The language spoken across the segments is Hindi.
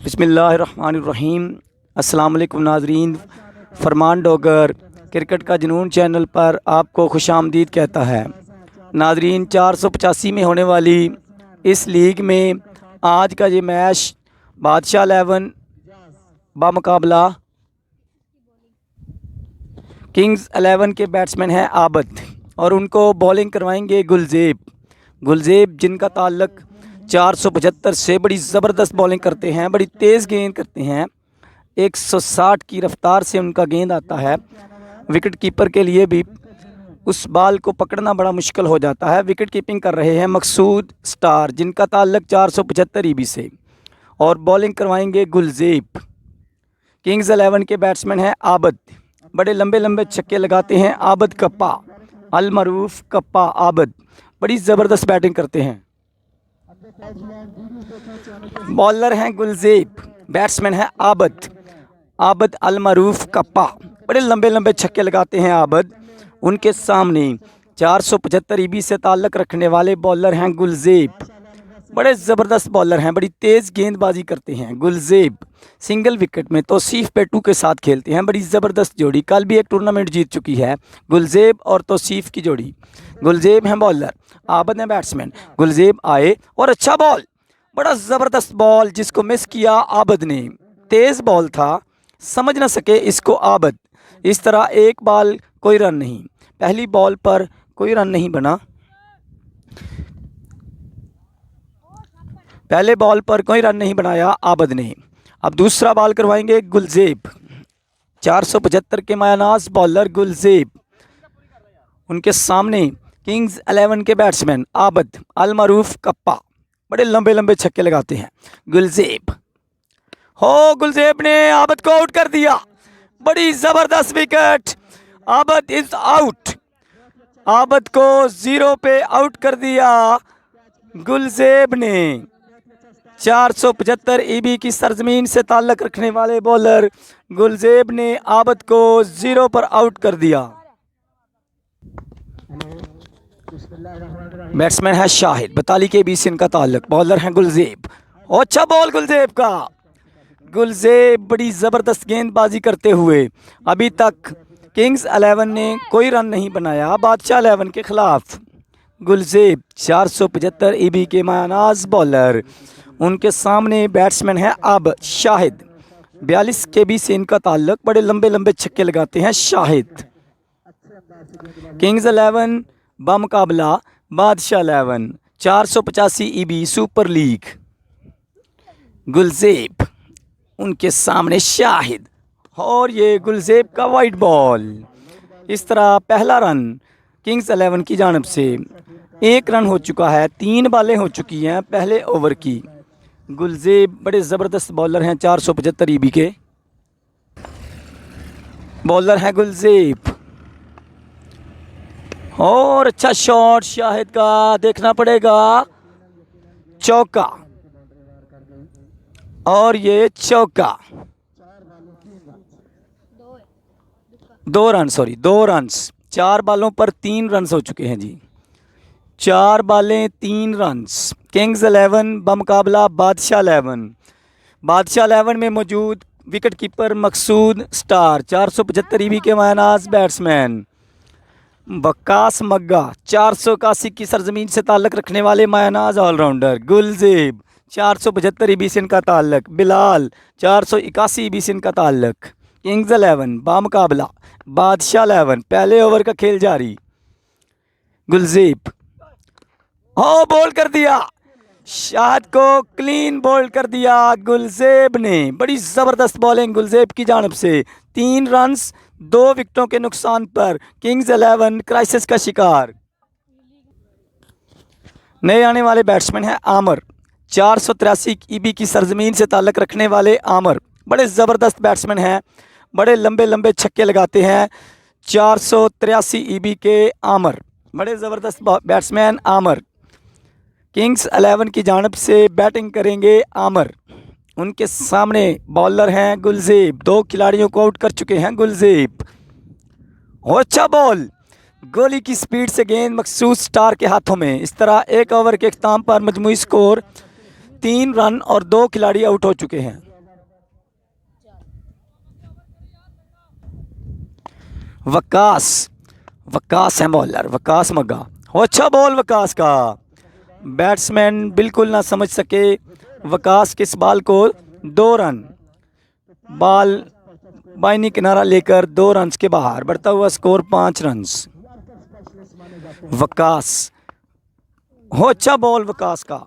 बिस्मिल्लाहिर्रहमानिर्रहीम। अस्सलाम वालेकुम नाजरीन। फरमान डॉगर क्रिकेट का जुनून चैनल पर आपको खुशामदीद कहता है। नाजरीन, 485 में होने वाली इस लीग में आज का ये मैच बादशाह 11 बामुकाबला किंग्स 11 के बैट्समैन हैं आबद और उनको बॉलिंग करवाएंगे गुलजेब जिनका ताल्लुक 475 से बड़ी ज़बरदस्त बॉलिंग करते हैं, बड़ी तेज़ गेंद करते हैं। 160 की रफ्तार से उनका गेंद आता है। विकेट कीपर के लिए भी उस बॉल को पकड़ना बड़ा मुश्किल हो जाता है। विकेट कीपिंग कर रहे हैं मकसूद स्टार जिनका ताल्लुक 475 ईबी से और बॉलिंग करवाएंगे गुलजेब। किंग्स 11 के बैट्समैन हैं आबद, बड़े लंबे लंबे छक्के लगाते हैं। आबद कप्पा, अल मरूफ कप्पा आबद बड़ी ज़बरदस्त बैटिंग करते हैं। बॉलर हैं गुलजेब, बैट्समैन है आबद अल मरूफ कप्पा, बड़े लंबे लंबे छक्के लगाते हैं आबद। उनके सामने 475 ईबी से ताल्लुक़ रखने वाले बॉलर हैं गुलजेब, बड़े ज़बरदस्त बॉलर हैं, बड़ी तेज़ गेंदबाजी करते हैं। गुलजेब सिंगल विकेट में तौसीफ़ पेटू के साथ खेलते हैं, बड़ी ज़बरदस्त जोड़ी, कल भी एक टूर्नामेंट जीत चुकी है गुलजेब और तौसीफ़ की जोड़ी। गुलजेब हैं बॉलर, आबद हैं बैट्समैन। गुलजेब आए और अच्छा बॉल, बड़ा ज़बरदस्त बॉल जिसको मिस किया आबद ने। तेज़ बॉल था, समझ ना सके इसको आबद। इस तरह एक बॉल कोई रन नहीं, पहली बॉल पर कोई रन नहीं बना, पहले बॉल पर कोई रन नहीं बनाया आबद ने। अब दूसरा बॉल करवाएंगे गुलजेब, 475 के मायानाज बॉलर गुलजेब। उनके सामने किंग्स 11 के बैट्समैन आबद अल मरूफ कप्पा, बड़े लंबे लंबे छक्के लगाते हैं। गुलजेब गुलजेब ने आबद को आउट कर दिया, बड़ी ज़बरदस्त विकेट। आबद इज आउट, आबद को 0 पे आउट कर दिया गुलजेब ने। 475 ईबी की सरजमीन से ताल्लुक़ रखने वाले बॉलर गुलजेब ने आबद को 0 पर आउट कर दिया। बैट्समैन है शाहिद, 42 के बीच इनका ताल्लुक, बॉलर हैं गुलजेब। अच्छा बॉल गुलजेब का, गुलजेब बड़ी ज़बरदस्त गेंदबाजी करते हुए। अभी तक किंग्स 11 ने कोई रन नहीं बनाया बादशाह 11 के ख़िलाफ़। गुलजेब 475 ईबी के मायानाज बॉलर। उनके सामने बैट्समैन है अब शाहिद, 42 के बी से इनका ताल्लुक, बड़े लंबे लंबे छक्के लगाते हैं शाहिद। किंग्स 11 बामुकाबला बादशाह 11, 485 ईबी सुपर लीग। गुलजेब, उनके सामने शाहिद और ये गुलजेब का वाइट बॉल। इस तरह पहला रन किंग्स 11 की जानब से, 1 रन हो चुका है, 3 बॉलें हो चुकी हैं पहले ओवर की। गुलजेब बड़े ज़बरदस्त बॉलर हैं, 475 ईबी के बॉलर हैं गुलजेब। और अच्छा शॉट शाहिद का, देखना पड़ेगा, चौका, और ये चौका। 2 रन, 4 बॉलों पर 3 रन हो चुके हैं जी, 4 बॉलें 3 रन। किंग्स 11 बामुकाबला बादशाह 11। बादशाह 11 में मौजूद विकेट कीपर मकसूद स्टार, 475 ईबी के मायानाज बैट्समैन। वक्कास मग्गा, 481 की सरजमीन से ताल्लुक़ रखने वाले मायानाज ऑलराउंडर। गुलजेब 475 ईबी से इनका ताल्लुक। बिलाल 481 ईबी से इनका ताल्लुक। किंग्स 11 बामुकाबला बादशाह 11, पहले ओवर का खेल जारी। गुलजेब बॉल कर दिया, शाहिद को क्लीन बॉल कर दिया गुलजेब ने, बड़ी ज़बरदस्त बॉलिंग गुलजेब की जानब से। 3 रन्स 2 विकेटों के नुकसान पर किंग्स 11 क्राइसिस का शिकार। नए आने वाले बैट्समैन हैं आमर, 483 ईबी की सरजमीन से ताल्लुक़ रखने वाले आमर, बड़े ज़बरदस्त बैट्समैन हैं, बड़े लंबे लंबे छक्के लगाते हैं। 483 ईबी के आमर, बड़े ज़बरदस्त बैट्समैन आमर। किंग्स 11 की जानब से बैटिंग करेंगे आमर। उनके सामने बॉलर हैं गुलजेब, 2 खिलाड़ियों को आउट कर चुके हैं गुलजेब। और अच्छा बॉल, गोली की स्पीड से गेंद मकसूद स्टार के हाथों में। इस तरह एक ओवर के अख्ताम पर मजमूई स्कोर 3 रन और 2 खिलाड़ी आउट हो चुके हैं। वकास, वकास है बॉलर, वकास मग्गा। हो अच्छा बॉल वकास का, बैट्समैन बिल्कुल ना समझ सके वकास किस बॉल को। 2 रन, बॉल बाइनी किनारा लेकर 2 रन के बाहर, बढ़ता हुआ स्कोर 5 रन। वकास, हो अच्छा बॉल वकास का,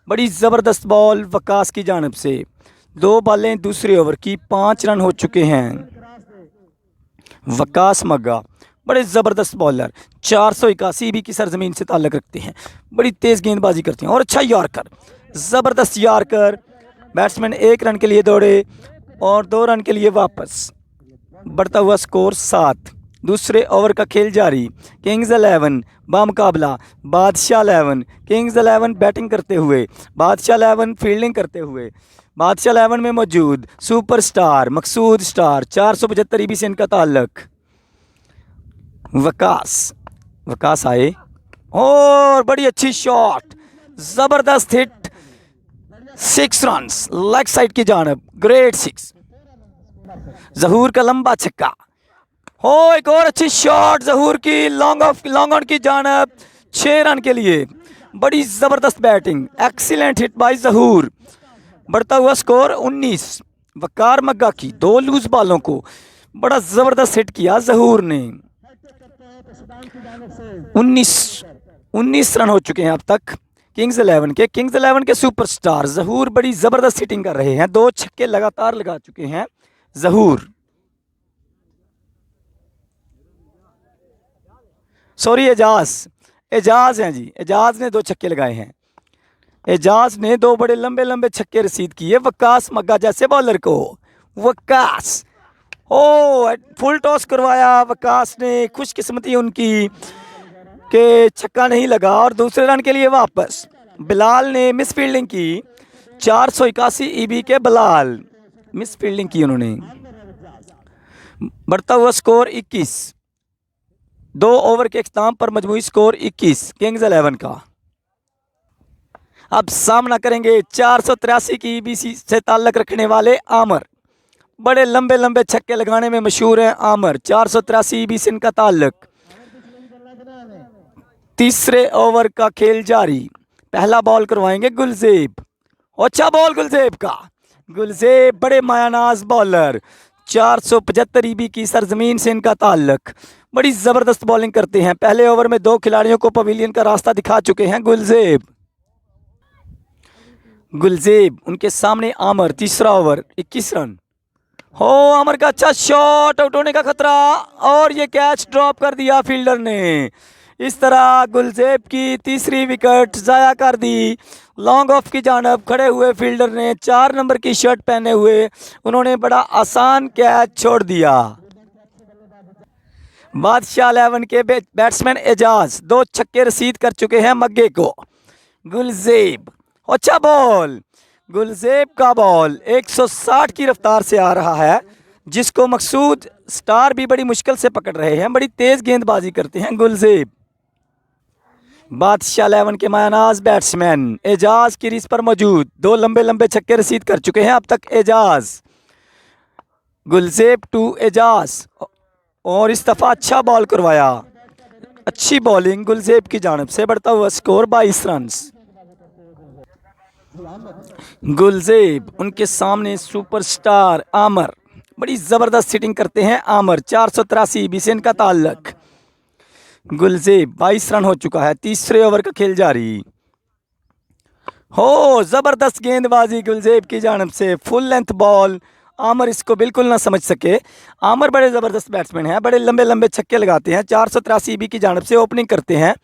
बड़ी ज़बरदस्त बॉल वकास की जानिब से। 2 बॉलें दूसरे ओवर की, 5 रन हो चुके हैं। वकास मग्गा बड़े ज़बरदस्त बॉलर, 481 भी की सरजमीन से ताल्लुक़ रखते हैं, बड़ी तेज़ गेंदबाजी करते हैं और अच्छा यॉर्कर, ज़बरदस्त यॉर्कर। बैट्समैन 1 रन के लिए दौड़े और 2 रन के लिए वापस, बढ़ता हुआ स्कोर 7। दूसरे ओवर का खेल जारी। किंग्स 11 बामुकाबला बादशाह 11। किंग्स 11 बैटिंग करते हुए, बादशाह 11 फील्डिंग करते हुए। बादशाह 11 में मौजूद सुपरस्टार मकसूद स्टार, 475 ईबी से इनका ताल्लुक। वकास, वकास आए और बड़ी अच्छी शॉट, ज़बरदस्त हिट, 6 रन लेग साइड की जानब, ग्रेट 6। जहूर का लंबा छक्का, हो एक और अच्छी शॉट जहूर की, लॉन्ग ऑन की जानब, 6 रन के लिए। बड़ी ज़बरदस्त बैटिंग, एक्सीलेंट हिट बाय जहूर, बढ़ता हुआ स्कोर 19। वकार मग्गा की 2 लूज बॉलों को बड़ा ज़बरदस्त हिट किया जहूर ने। 19 रन हो चुके हैं अब तक किंग्स 11 के सुपरस्टार जहूर बड़ी ज़बरदस्त हिटिंग कर रहे हैं, 2 छक्के लगातार लगा चुके हैं जहूर। सॉरी एजाज हैं जी, एजाज ने 2 छक्के लगाए हैं। एजाज ने 2 बड़े लंबे लंबे छक्के रसीद किए वकास मग्गा जैसे बॉलर को। वकास, ओ फुल टॉस करवाया वकास ने, खुशकिस्मती उनकी कि छक्का नहीं लगा और दूसरे रन के लिए वापस। बिलाल ने मिस फील्डिंग की, 481 ईबी के बिलाल मिस फील्डिंग की उन्होंने, बढ़ता हुआ स्कोर 21। 2 ओवर के इख्तिताम पर मजमूई स्कोर 21 किंग्स 11 का। अब सामना करेंगे 483 की ईबीसी से ताल्लुक़ रखने वाले आमर, बड़े लंबे लंबे छक्के लगाने में मशहूर हैं आमर, 483 ईबीसी इनका ताल्लुक़। तीसरे ओवर का खेल जारी। पहला बॉल करवाएंगे गुलजेब, अच्छा बॉल गुलजेब का, गुलजेब बड़े मायानाज बॉलर, 475 ईबी की सरजमीन से इनका ताल्लुक़, बड़ी ज़बरदस्त बॉलिंग करते हैं। पहले ओवर में 2 खिलाड़ियों को पवेलियन का रास्ता दिखा चुके हैं गुलजेब। गुलजेब उनके सामने आमर, तीसरा ओवर 21 रन। हो आमर का अच्छा शॉट, आउट होने का खतरा और ये कैच ड्रॉप कर दिया फील्डर ने। इस तरह गुलजेब की तीसरी विकेट ज़ाया कर दी। लॉन्ग ऑफ की जानब खड़े हुए फील्डर ने 4 नंबर की शर्ट पहने हुए, उन्होंने बड़ा आसान कैच छोड़ दिया। बादशाह 11 के बैट्समैन एजाज 2 छक्के रसीद कर चुके हैं मग्गे को। गुलजेब, अच्छा बॉल, गुलजेब का बॉल 160 की रफ्तार से आ रहा है, जिसको मकसूद स्टार भी बड़ी मुश्किल से पकड़ रहे हैं। बड़ी तेज़ गेंदबाजी करते हैं गुलजेब। बादशाह 11 के मायानाज बैट्समैन एजाज की रिस पर मौजूद, 2 लंबे लंबे छक्के रसीद कर चुके हैं अब तक एजाज। गुलजेब टू एजाज, और इस दफ़ा अच्छा बॉल करवाया, अच्छी बॉलिंग गुलजेब की जानब से, बढ़ता हुआ स्कोर 22 रन। गुलजेब उनके सामने सुपरस्टार आमर, बड़ी ज़बरदस्त हिटिंग करते हैं आमर, 483 ईबी से इनका ताल्लुक़। गुलजेब 22 रन हो चुका है, तीसरे ओवर का खेल जारी। हो ज़बरदस्त गेंदबाजी गुलजेब की जानब से, फुल लेंथ बॉल, आमर इसको बिल्कुल ना समझ सके। आमर बड़े ज़बरदस्त बैट्समैन हैं, बड़े लंबे लंबे छक्के लगाते हैं, 483 ईबी की जानब से ओपनिंग करते हैं।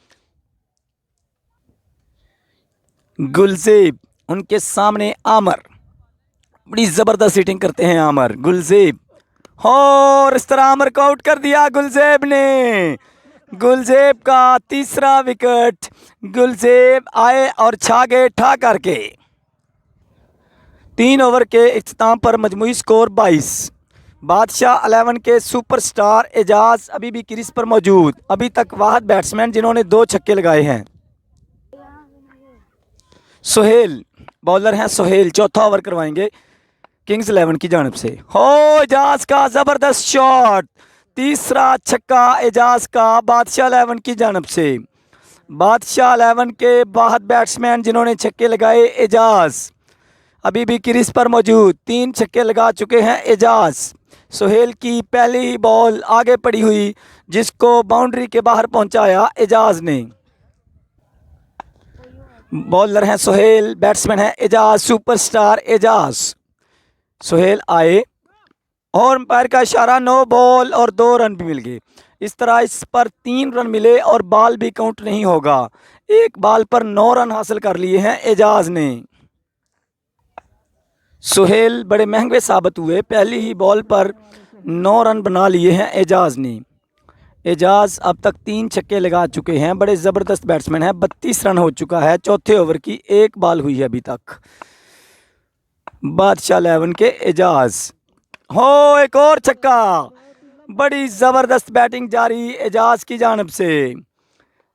गुलजेब उनके सामने आमर, बड़ी ज़बरदस्त हिटिंग करते हैं आमर। गुलजेब, और इस तरह आमर को आउट कर दिया गुलजेब ने। गुलजेब का तीसरा विकेट, गुलजेब आए और छा गए ठा करके। 3 ओवर के इख्तिताम पर मजमूई स्कोर 22। बादशाह 11 के सुपरस्टार एजाज अभी भी क्रीज पर मौजूद, अभी तक वाहिद बैट्समैन जिन्होंने 2 छक्के लगाए हैं। सोहेल बॉलर हैं, सोहेल चौथा ओवर करवाएंगे किंग्स 11 की जानब से। हो एजाज का ज़बरदस्त शॉट, तीसरा छक्का एजाज का बादशाह 11 की जानब से। बादशाह 11 के वाहद बैट्समैन जिन्होंने छक्के लगाए एजाज, अभी भी क्रीज पर मौजूद, 3 छक्के लगा चुके हैं एजाज। सुहेल की पहली ही बॉल आगे पड़ी हुई जिसको बाउंड्री के बाहर पहुंचाया एजाज ने। बॉलर हैं सुहेल, बैट्समैन है एजाज, सुपरस्टार एजाज। सुहेल आए और अंपायर का इशारा, 9 बॉल और 2 रन भी मिल गए। इस तरह इस पर 3 रन मिले और बॉल भी काउंट नहीं होगा। एक बॉल पर 9 रन हासिल कर लिए हैं एजाज ने। सुहेल बड़े महंगे साबित हुए, पहली ही बॉल पर 9 रन बना लिए हैं एजाज ने। एजाज अब तक 3 छक्के लगा चुके हैं, बड़े ज़बरदस्त बैट्समैन हैं। 32 रन हो चुका है, चौथे ओवर की 1 बॉल हुई है अभी तक। बादशाह 11 के एजाज, हो एक और छक्का, बड़ी ज़बरदस्त बैटिंग जारी एजाज की जानब से।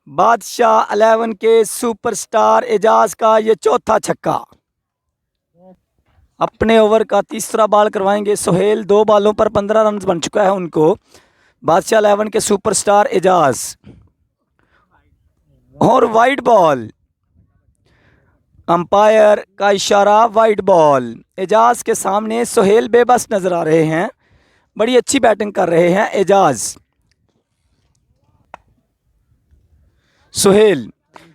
बादशाह 11 के सुपरस्टार एजाज का ये चौथा छक्का। अपने ओवर का तीसरा बॉल करवाएंगे सुहेल, 2 बॉलों पर 15 रन बन चुका है उनको। बादशाह 11 के सुपरस्टार एजाज, और वाइड बॉल, अंपायर का इशारा वाइड बॉल। एजाज के सामने सुहेल बेबस नजर आ रहे हैं, बड़ी अच्छी बैटिंग कर रहे हैं एजाज। सुहेल,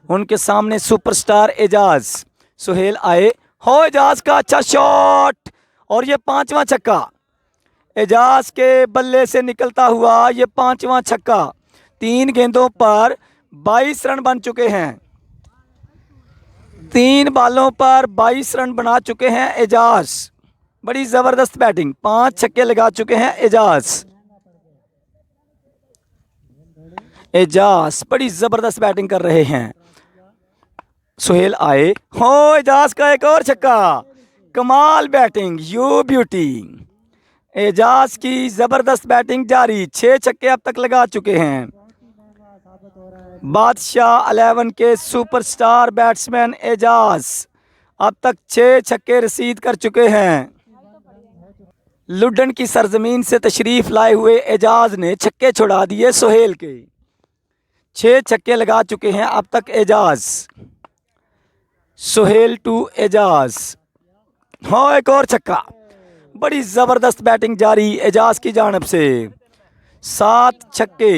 उनके सामने सुपरस्टार एजाज। सुहेल आए, हो एजाज का अच्छा शॉट, और ये 5वां छक्का एजाज के बल्ले से निकलता हुआ, ये 5वां छक्का। 3 गेंदों पर 22 रन बन चुके हैं। 3 बॉलों पर 22 रन बना चुके हैं एजाज, बड़ी ज़बरदस्त बैटिंग। 5 छक्के लगा चुके हैं एजाज। एजाज बड़ी ज़बरदस्त बैटिंग कर रहे हैं। सुहेल आए, हो एजाज का एक और छक्का, कमाल बैटिंग, यू ब्यूटी। एजाज की ज़बरदस्त बैटिंग जारी, 6 छक्के अब तक लगा चुके हैं। बादशाह 11 के सुपरस्टार बैट्समैन एजाज अब तक 6 छक्के रसीद कर चुके हैं। लुडन की सरजमीन से तशरीफ़ लाए हुए एजाज ने छक्के छुड़ा दिए सुहेल के। 6 छक्के लगा चुके हैं अब तक एजाज। सुहेल टू एजाज, हाँ एक और छक्का, बड़ी ज़बरदस्त बैटिंग जारी एजाज की जानब से। 7 छक्के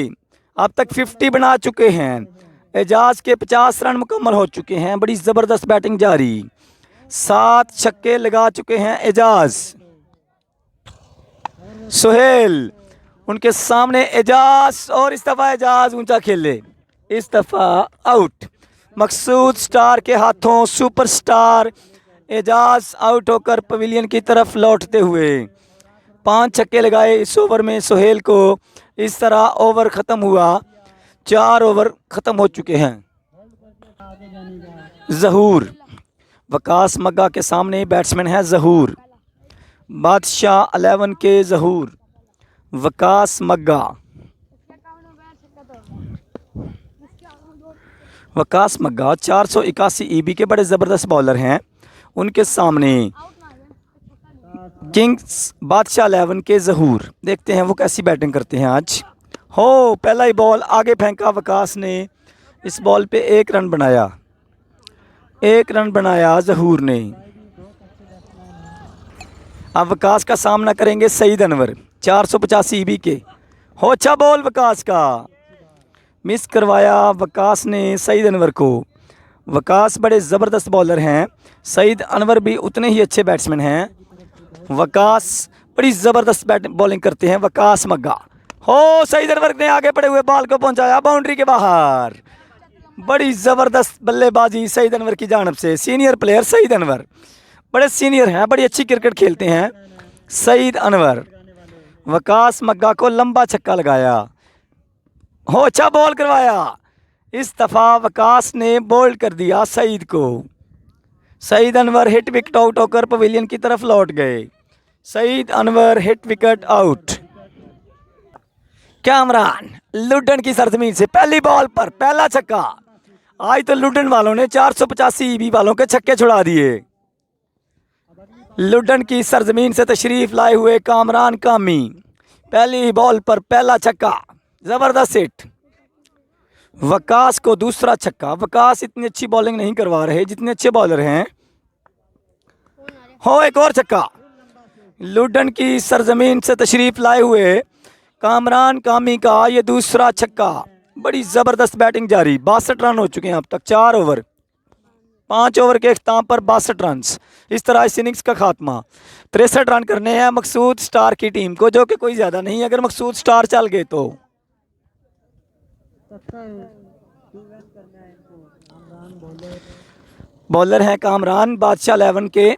अब तक 50 बना चुके हैं। एजाज के 50 रन मुकम्मल हो चुके हैं, बड़ी ज़बरदस्त बैटिंग जारी। 7 छक्के लगा चुके हैं एजाज। सुहेल, उनके सामने एजाज, और इस दफ़ा एजाज ऊंचा खेले, इस दफ़ा आउट। मकसूद स्टार के हाथों सुपरस्टार एजाज आउट होकर पवेलियन की तरफ लौटते हुए। 5 छक्के लगाए इस ओवर में सुहेल को। इस तरह ओवर ख़त्म हुआ, 4 ओवर ख़त्म हो चुके हैं। ज़हूर, वकास मग्गा के सामने बैट्समैन है ज़हूर। बादशाह 11 के ज़हूर, वकास मग्गा। वकास मग्गा 481 ईबी के बड़े ज़बरदस्त बॉलर हैं। उनके सामने किंग्स बादशाह 11 के ज़हूर, देखते हैं वो कैसी बैटिंग करते हैं आज। हो पहला ही बॉल आगे फेंका वकास ने, इस बॉल पे 1 रन बनाया, 1 रन बनाया ज़हूर ने। अब वकास का सामना करेंगे सईद अनवर, 485 ईबी के। हो अच्छा बॉल वकास का, मिस करवाया वकास ने सईद अनवर को। वकास बड़े ज़बरदस्त बॉलर हैं, सईद अनवर भी उतने ही अच्छे बैट्समैन हैं। वकास बड़ी ज़बरदस्त बॉलिंग करते हैं वकास मग्गा। हो सईद अनवर ने आगे पड़े हुए बॉल को पहुंचाया बाउंड्री के बाहर, बड़ी ज़बरदस्त बल्लेबाजी सईद अनवर की जानब से। सीनियर प्लेयर सईद अनवर, बड़े सीनियर हैं, बड़ी अच्छी क्रिकेट खेलते हैं सईद अनवर। वकास मग्गा को लंबा छक्का लगाया, हो अच्छा बॉल करवाया। इस दफ़ा वकास ने बोल्ड कर दिया सईद को। Saeed Anwar hit wicket out होकर पवेलियन की तरफ लौट गए। Saeed Anwar hit wicket out. Kamran, London की सरजमीन से पहली बॉल पर पहला छक्का। आज तो लुडन वालों ने 485 ईबी वालों के छक्के छुड़ा दिए। लुडन की सरजमीन से तशरीफ़ लाए हुए कामरान कामी पहली बॉल पर पहला छक्का, जबरदस्त हिट। वकास को दूसरा छक्का। वकास इतनी अच्छी बॉलिंग नहीं करवा रहे जितने अच्छे बॉलर हैं। हो एक और छक्का। लुडन की सरजमीन से तशरीफ लाए हुए कामरान कामी का ये दूसरा छक्का। बड़ी ज़बरदस्त बैटिंग जारी। 62 रन हो चुके हैं अब तक। 4 ओवर, 5 ओवर के अख्ताम पर 62 रन। इस तरह इस इनिंग्स का खात्मा। 63 रन करने हैं मकसूद स्टार की टीम को, जो कि कोई ज़्यादा नहीं। अगर मकसूद स्टार चल गए तो बॉलर हैं कामरान बादशाह 11 के,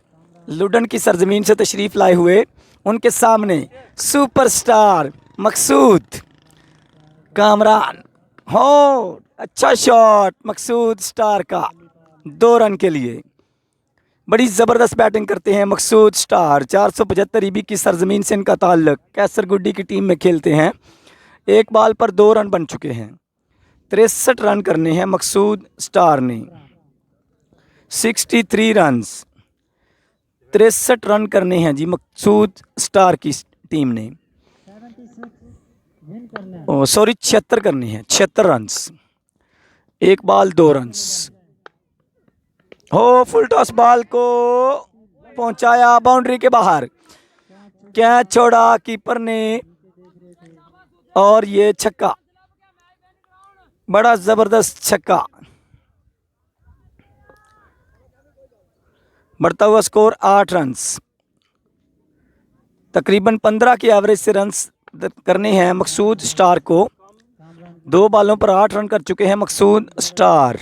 लुडन की सरजमीन से तशरीफ़ लाए हुए। उनके सामने सुपरस्टार मकसूद कामरान। हो अच्छा शॉट मकसूद स्टार का, 2 रन के लिए। बड़ी ज़बरदस्त बैटिंग करते हैं मकसूद स्टार। 475 ईबी की सरजमीन से इनका ताल्लुक। कैसरगुड्डी की टीम में खेलते हैं। एक बॉल पर 2 रन बन चुके हैं। 63 रन करने हैं मकसूद स्टार ने। 63 रन्स, 63 रन करने हैं जी मकसूद स्टार की टीम ने। सॉरी 76 करने हैं, 76 रन्स। एक बॉल 2 रन्स। हो फुल टॉस बॉल को पहुंचाया बाउंड्री के बाहर। कैच छोड़ा कीपर ने और ये छक्का, बड़ा ज़बरदस्त छक्का। बढ़ता हुआ स्कोर 8 रन्स। तकरीबन 15 की एवरेज से रन्स करने हैं मकसूद स्टार को। 2 बॉलों पर 8 रन कर चुके हैं मकसूद स्टार।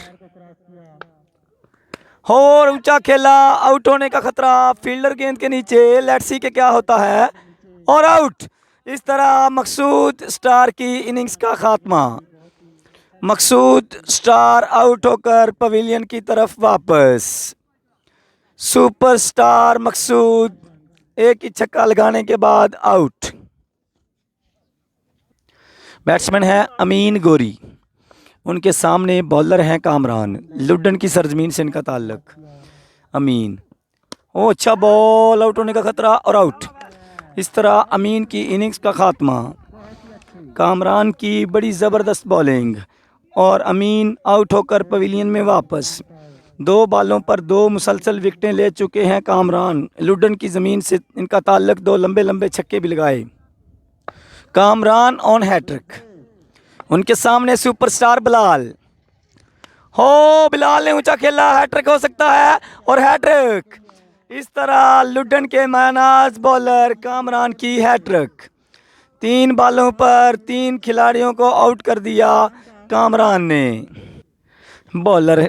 और ऊंचा खेला, आउट होने का खतरा। फील्डर गेंद के नीचे, लेट्स सी के क्या होता है। और आउट। इस तरह मकसूद स्टार की इनिंग्स का खात्मा। मकसूद स्टार आउट होकर पवेलियन की तरफ वापस। सुपरस्टार मकसूद एक ही छक्का लगाने के बाद आउट। बैट्समैन है अमीन गोरी, उनके सामने बॉलर हैं कामरान। लुडन की सरजमीन से इनका ताल्लुक। अमीन, ओ अच्छा बॉल, आउट होने का खतरा और आउट। इस तरह अमीन की इनिंग्स का खात्मा। कामरान की बड़ी ज़बरदस्त बॉलिंग और अमीन आउट होकर पवेलियन में वापस। 2 बॉलों पर 2 मुसलसल विकेटें ले चुके हैं कामरान। लुडन की ज़मीन से इनका ताल्लुक। 2 लंबे लंबे छक्के भी लगाए। Kamran on hat trick. उनके सामने सुपरस्टार बिलाल। हो बिलाल ने ऊंचा खेला, हैट्रिक हो सकता है और हैट्रिक। इस तरह लुडन के मायनाज बॉलर कामरान की हैट्रिक। 3 बॉलों पर 3 खिलाड़ियों को आउट कर दिया कामरान ने। बॉलर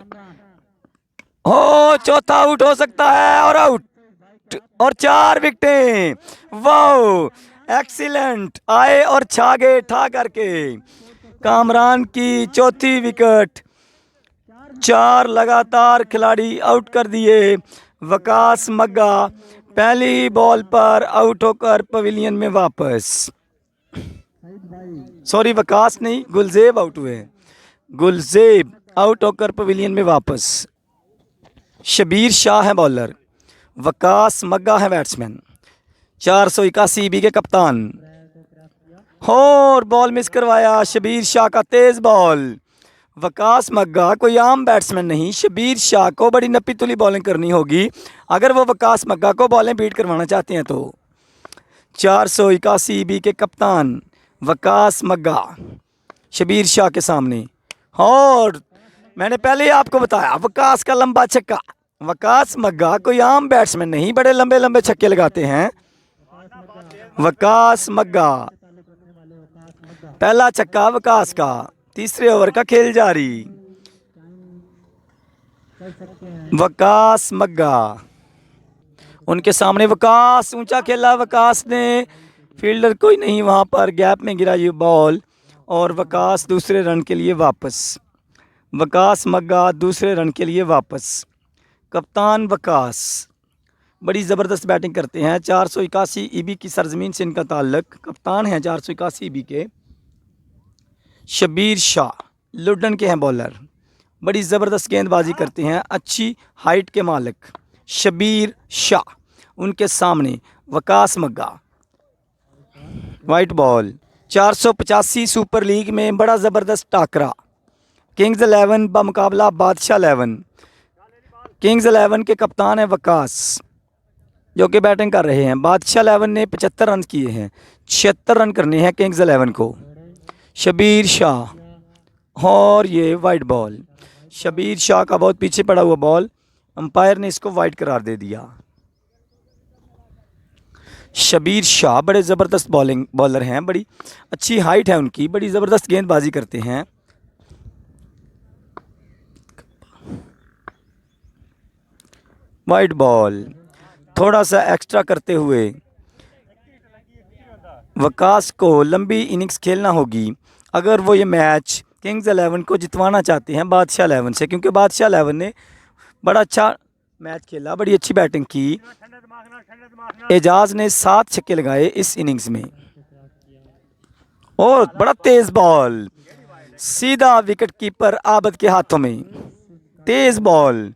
हो चौथा आउट हो सकता है और आउट और 4 विकेटें। वाह एक्सीलेंट, आए और छा गए ठा करके। कामरान की चौथी विकेट। 4 लगातार खिलाड़ी आउट कर दिए। वकास मग्गा पहली बॉल पर आउट होकर पवेलियन में वापस। सॉरी वकास नहीं, गुलजेब आउट हुए। गुलजेब आउट होकर पवेलियन में वापस। शबीर शाह है बॉलर, वकास मग्गा है बैट्समैन। 481 ईबी के कप्तान। हो और बॉल मिस करवाया शबीर शाह का तेज बॉल। वकास मग्गा कोई आम बैट्समैन नहीं। शबीर शाह को बड़ी नपी तुली बॉलिंग करनी होगी अगर वो वकास मग्गा को बॉलें बीट करवाना चाहते हैं तो। 481 ईबी के कप्तान वकास मग्गा शबीर शाह के सामने। और मैंने पहले ही आपको बताया वकास का लंबा छक्का। वकास मग्गा कोई आम बैट्समैन नहीं, बड़े लंबे लंबे छक्के लगाते हैं वकास मग्गा। पहला छक्का वकास का। तीसरे ओवर का खेल जारी। वकास मग्गा, उनके सामने वकास ऊंचा खेला। वकास ने, फील्डर कोई नहीं वहां पर, गैप में गिरा ये बॉल और वकास दूसरे रन के लिए वापस। वकास मग्गा दूसरे रन के लिए वापस। कप्तान वकास बड़ी ज़बरदस्त बैटिंग करते हैं। 481 ईबी की सरजमीन से इनका ताल्लुक। कप्तान हैं 481 ईबी के। शबीर शाह लुडन के हैं बॉलर, बड़ी ज़बरदस्त गेंदबाजी करते हैं, अच्छी हाइट के मालिक शबीर शाह। उनके सामने वकास मग्गा। White ball. 485 सुपर लीग में बड़ा ज़बरदस्त टाकरा, किंग्स 11 बमुकाबला बादशाह 11। किंग्स 11 के कप्तान हैं वकास जो कि बैटिंग कर रहे हैं। बादशाह 11 ने 75 रन किए हैं, 76 रन करने हैं किंग्स 11 को। शबीर शाह और ये वाइट बॉल। शबीर शाह का बहुत पीछे पड़ा हुआ बॉल, अंपायर ने इसको वाइट करार दे दिया। शबीर शाह बड़े ज़बरदस्त बॉलर हैं, बड़ी अच्छी हाइट है उनकी, बड़ी ज़बरदस्त गेंदबाजी करते हैं। White ball. थोड़ा सा एक्स्ट्रा करते हुए वकास को लंबी इनिंग्स खेलना होगी अगर वो ये मैच किंग्स 11 को जितवाना चाहते हैं बादशाह 11 से, क्योंकि बादशाह 11 ने बड़ा अच्छा मैच खेला, बड़ी अच्छी बैटिंग की। एजाज ने 7 छक्के लगाए इस इनिंग्स में। और बड़ा तेज बॉल, सीधा विकेट कीपर आबद के हाथों में। तेज बॉल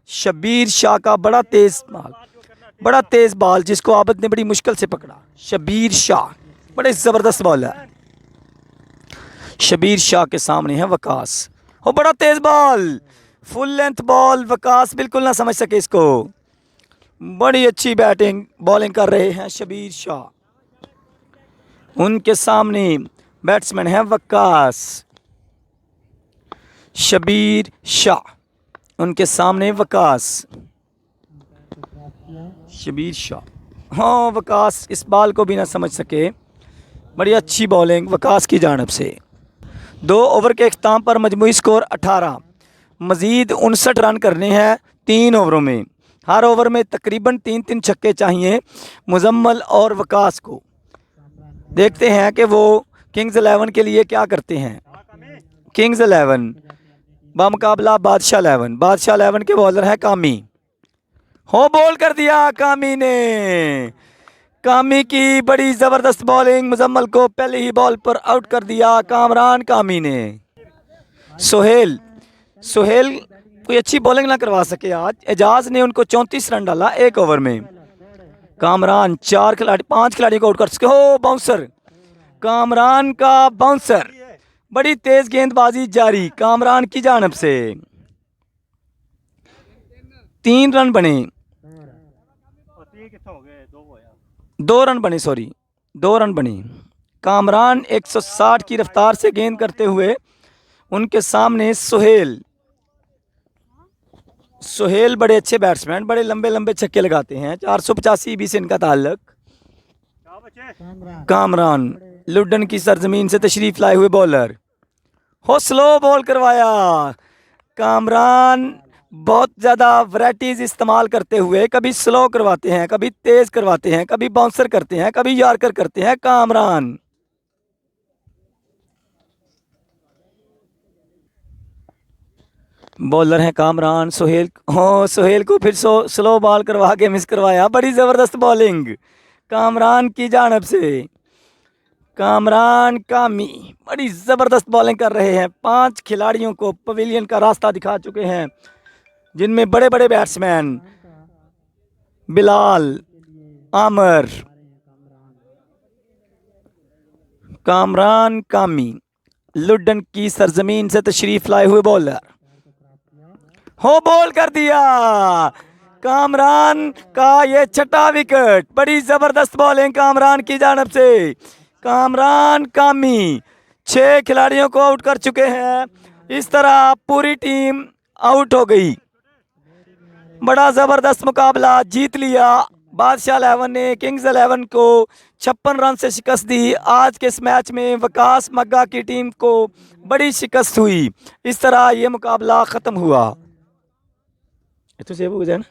शबीर शाह का, बड़ा तेज बॉल जिसको आबद ने बड़ी मुश्किल से पकड़ा। शबीर शाह बड़े ज़बरदस्त बॉलर। शबीर शाह के सामने है वकास। हो बड़ा तेज ball, full length ball, Waqas बिल्कुल ना समझ सके इसको। बड़ी अच्छी बैटिंग बॉलिंग कर रहे हैं शबीर शाह। उनके सामने बैट्समैन है वकास। शबीर शाह उनके सामने वकास। शबीर शाह, हाँ वकास इस बॉल को भी ना समझ सके। बड़ी अच्छी बॉलिंग वकास की जानिब से। 2 ओवर के अख्ताम पर मजमूई स्कोर 18। मज़ीद 59 रन करने हैं 3 ओवरों में। हर ओवर में तकरीबन 3-3 छक्के चाहिए मुजम्मल और वकास को। देखते हैं कि वो किंग्स 11 के लिए क्या करते हैं। किंग्स 11 बामुकाबला बादशाह 11। बादशाह 11 के बॉलर हैं कामी। हो बॉल कर दिया कामी ने। कामी की बड़ी ज़बरदस्त बॉलिंग, मुजम्मल को पहले ही बॉल पर आउट कर दिया कामरान कामी ने। सोहेल कोई अच्छी बॉलिंग ना करवा सके आज। एजाज ने उनको 34 रन डाला 1 ओवर में। कामरान 5 खिलाड़ियों को आउट कर सके। हो बाउंसर, कामरान का बाउंसर, बड़ी तेज गेंदबाजी जारी कामरान की जानिब से। 3 रन बने, 2 रन बने, सॉरी 2 रन बने। कामरान 160 की रफ्तार से गेंद करते हुए, उनके सामने सोहेल बड़े अच्छे बैट्समैन, बड़े लंबे लंबे छक्के लगाते हैं। 485 भी से इनका ताल्लुक। कामरान लुड्डन की सरजमीन से तशरीफ लाए हुए बॉलर। हो स्लो बॉल करवाया। कामरान बहुत ज़्यादा वैराइटीज़ इस्तेमाल करते हुए कभी स्लो करवाते हैं, कभी तेज़ करवाते हैं, कभी बाउंसर करते हैं, कभी यॉर्कर करते हैं कामरान। बॉलर हैं कामरान। सोहेल को फिर स्लो बॉल करवा के मिस करवाया। बड़ी ज़बरदस्त बॉलिंग कामरान की जानिब से। कामरान कामी बड़ी ज़बरदस्त बॉलिंग कर रहे हैं। 5 खिलाड़ियों को पवेलियन का रास्ता दिखा चुके हैं, जिनमें बड़े बड़े बैट्समैन बिलाल, आमर। कामरान कामी लुड्डन की सरजमीन से तशरीफ लाए हुए बॉलर। हो बॉल कर दिया कामरान का ये 6ठा विकेट। बड़ी ज़बरदस्त बॉलिंग कामरान की जानिब से। कामरान कामी 6 खिलाड़ियों को आउट कर चुके हैं। इस तरह पूरी टीम आउट हो गई। बड़ा ज़बरदस्त मुकाबला जीत लिया बादशाह 11 ने किंग्स 11 को 56 रन से शिकस्त दी। आज के इस मैच में वकास मग्गा की टीम को बड़ी शिकस्त हुई। इस तरह ये मुकाबला ख़त्म हुआ। तो सेव हो जाए ना।